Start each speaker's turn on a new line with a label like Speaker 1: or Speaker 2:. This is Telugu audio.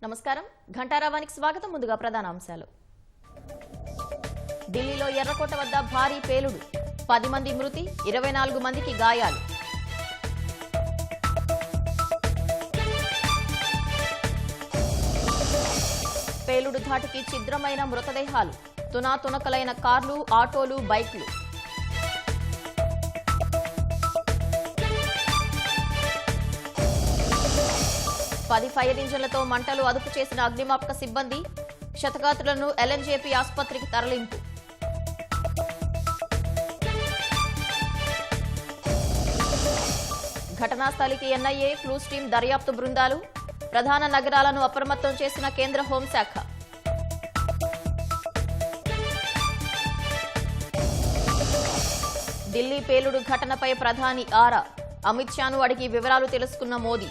Speaker 1: నమస్కారం ఘంటారావానికి స్వాగతం. ముందుగా ప్రధాన అంశాలు. ఢిల్లీలో ఎర్రకోట వద్ద భారీ పేలుడు, 10 మంది మృతి, 24 మందికి గాయాలు. పేలుడు ధాటికి ఛిద్రమైన మృతదేహాలు, తునాతునకలైన కార్లు, ఆటోలు, బైక్లు. పది ఫైర్ ఇంజన్లతో మంటలు అదుపు చేసిన అగ్నిమాపక సిబ్బంది, క్షతగాత్రులను ఎల్ఎన్జేపీ ఆసుపత్రికి తరలింపు. ఘటనా స్థలికి ఎన్ఐఏ, క్లూస్ టీం, దర్యాప్తు బృందాలు, ప్రధాన నగరాలను అప్రమత్తం చేసిన కేంద్ర హోంశాఖ. ఢిల్లీ పేలుడు ఘటనపై ప్రధాని ఆరా, అమిత్ షాను అడిగి వివరాలు తెలుసుకున్న మోదీ.